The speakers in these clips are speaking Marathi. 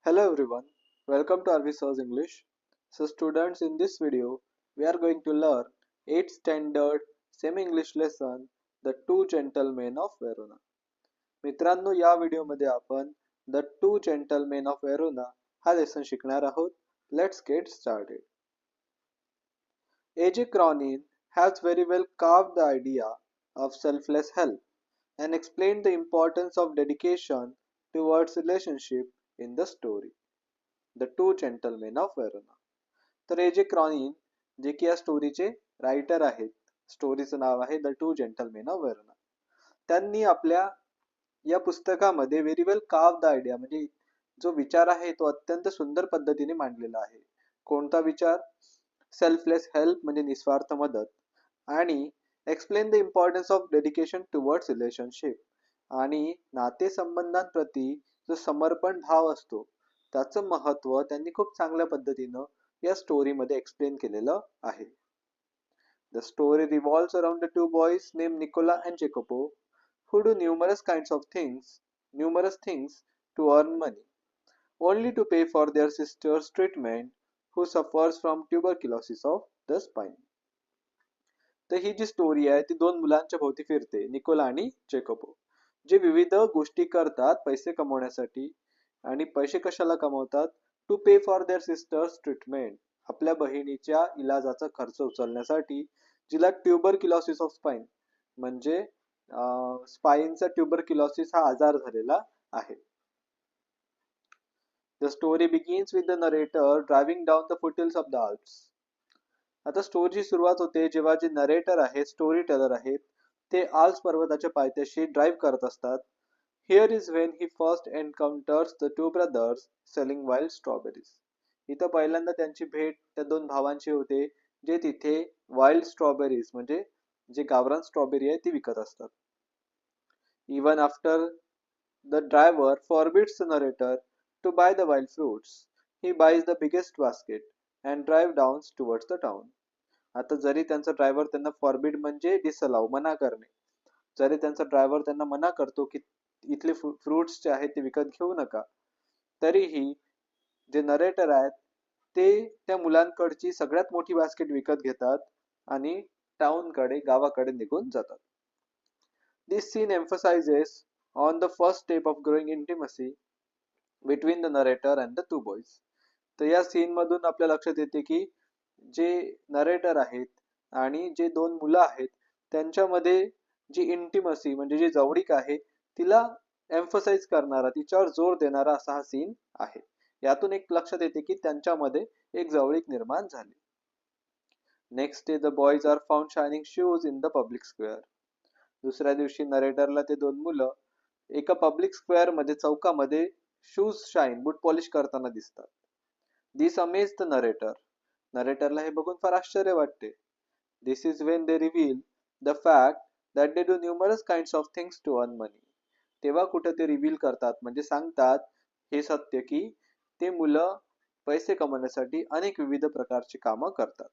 Hello everyone, welcome to Arviso's English. So students, in this video, we are going to learn 8th standard semi-English lesson, The Two Gentlemen of Verona. मित्रांनो, या व्हिडिओमध्ये आपण The Two Gentlemen of Verona हा लेसन शिकणार आहोत. Let's get started. A.J. Cronin has very well carved the idea of selfless help and explained the importance of dedication towards relationship in the story. The two gentlemen of Verona. तर ए जे क्रॉनिन जे की या स्टोरीचे रायटर आहेत, स्टोरीचं नाव आहे the two gentlemen of Verona. त्यांनी आपल्या या पुस्तकामध्ये very well carve the idea म्हणजे जो विचार आहे तो अत्यंत सुंदर पद्धतीने मांडलेला आहे. कोणता विचार? सेल्फलेस हेल्प म्हणजे निस्वार्थ मदत, आणि explain the importance of dedication towards relationship आणि नातेसंबंधांप्रती जो समर्पण भाव असतो त्याचं महत्व त्यांनी खूप चांगल्या पद्धतीनं या स्टोरीमध्ये एक्सप्लेन केलेलं आहे. The story revolves around the two boys named Nicola and Jacopo who do numerous things to earn money, only to pay for their sister's treatment who suffers from tuberculosis of the spine. तर ही जी स्टोरी आहे ती दोन मुलांच्या भोवती फिरते, निकोला आणि जेकोबो, जे विविध गोष्टी करतात पैसे कमवण्यासाठी. आणि पैसे कशाला कमवतात? To pay for their sisters treatment, आपल्या बहिणीच्या इलाजाचा खर्च उचलण्यासाठी, जिला ट्युबरक्युलोसिस ऑफ स्पाइन म्हणजे स्पाइनचा ट्युबरक्युलोसिस हा आजार झालेला आहे. The story begins with the narrator driving down the foothills of the Alps. आता स्टोरीची सुरुवात होते जेव्हा जे नरेटर आहेत, स्टोरी टेलर आहेत, ते आल्प्स पर्वताच्या पायथ्याशी ड्राईव्ह करत असतात. Here is when he first encounters the two brothers selling wild strawberries. इथं पहिल्यांदा त्यांची भेट त्या दोन भावांची होते जे तिथे वाईल्ड स्ट्रॉबेरीज म्हणजे जे गावरान स्ट्रॉबेरी आहे ती विकत असतात. Even after the driver forbids the narrator to buy the wild fruits, he buys the biggest basket and drive down towards the town. आता जरी त्यांचा ड्रायव्हर त्यांना फॉरबिड म्हणजे डिसअलाव, मना करणे, जरी त्यांचा ड्रायव्हर त्यांना मना करतो की इथले फ्रुट्स जे आहेत ते विकत घेऊ नका, तरीही जे नरेटर आहेत ते त्या मुलांकडची सगळ्यात मोठी बास्केट विकत घेतात आणि टाउनकडे, गावाकडे निघून जातात. This scene emphasises on the first step of growing intimacy between the narrator and the two boys. तर या सीन मधून आपल्या लक्षात येते की जे नरेटर आहेत आणि जे दोन मुलं आहेत त्यांच्यामध्ये जी इंटिमसी म्हणजे जी जवळीक आहे तिला एम्फसाइज करणारा, तिच्यावर जोर देणारा असा हा सीन आहे. यातून एक लक्षात येते की त्यांच्यामध्ये एक जवळीक निर्माण झाली. Next day the boys are found shining shoes in the public square. दुसऱ्या दिवशी नरेटरला ते दोन मुलं एका पब्लिक स्क्वेअर मध्ये, चौकामध्ये शूज शाईन, बूट पॉलिश करताना दिसतात. दिस अमेज द नरेटर. नरेटरला हे बघून फार आश्चर्य वाटते. This is when they reveal the fact that they do numerous kinds of things to earn money. तेव्हा कुठं ते रिव्हील करतात म्हणजे सांगतात हे सत्य की ते मुलं पैसे कमवण्यासाठी अनेक विविध प्रकारची कामं करतात.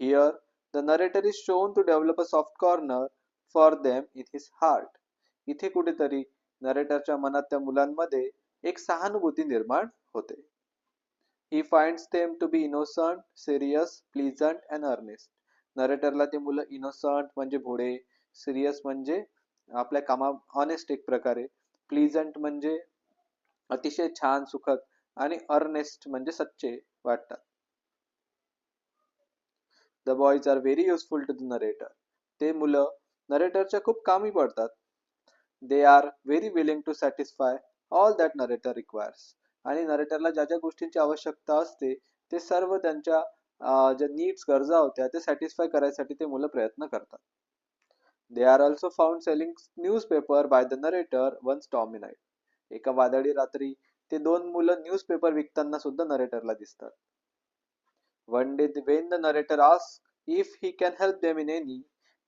Here the narrator is shown to develop a soft corner for them in his heart. इथे कुठेतरी नरेटरच्या मनात त्या मुलांमध्ये एक सहानुभूती निर्माण होते. He finds them to be innocent, serious, pleasant and earnest. नरेटरला ते मुलं इनोसंट म्हणजे भोळे, सिरियस म्हणजे आपल्या कामा ऑनेस्ट एक प्रकारे, प्लीजंट म्हणजे अतिशय छान सुखद, आणि अर्नेस्ट म्हणजे सच्चे वाटतात. The boys are very useful to the narrator. ते मुलं नरेटरच्या खूप कामी पडतात. They are very willing to satisfy all that narrator requires. आणि नरेटरला ज्या ज्या गोष्टींची आवश्यकता असते ते सर्व त्यांच्या ज्या नीड्स, गरजा होत्या ते सॅटिस्फाय करायसाठी ते मुलं प्रयत्न करतात. They are also found selling newspaper by the narrator one stormy night. एका वादळी रात्री ते दोन मुलं न्यूजपेपर विकताना सुद्धा नरेटरला दिसतात. One day when the narrator asks if he can help them in any,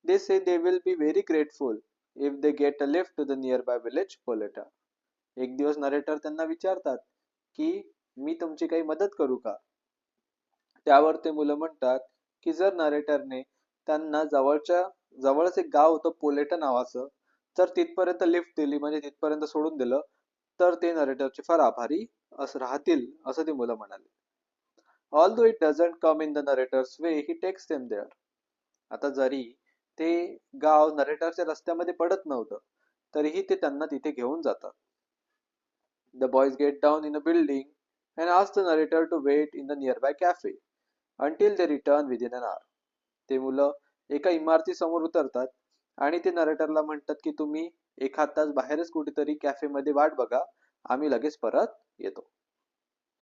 they say they will be very grateful if they get a lift to the nearby village Poleta. एक दिवस नरेटर त्यांना विचारतात की मी तुमची काही मदत करू का? त्यावर ते मुलं म्हणतात की जर नरेटरने त्यांना जवळच एक गाव होतं पोलेटा नावाचं, जर तिथपर्यंत लिफ्ट दिली म्हणजे तिथपर्यंत सोडून दिलं तर ते नरेटरचे फार आभारी राहतील असं ती मुलं म्हणाली. Although it doesn't come in the narrator's way, he takes them there. आता जरी ते गाव नरेटरच्या रस्त्यामध्ये पडत नव्हतं, तरीही ते त्यांना तिथे घेऊन जातात. The boys get down in a building and ask the narrator to wait in the nearby cafe until they return within an hour. ते मुलं एका इमारतीसमोर उतरतात आणि ते नरेटरला म्हणतात की तुम्ही एखाद तास बाहेरच कुठेतरी कॅफेमध्ये वाट बघा, आम्ही लगेच परत येतो.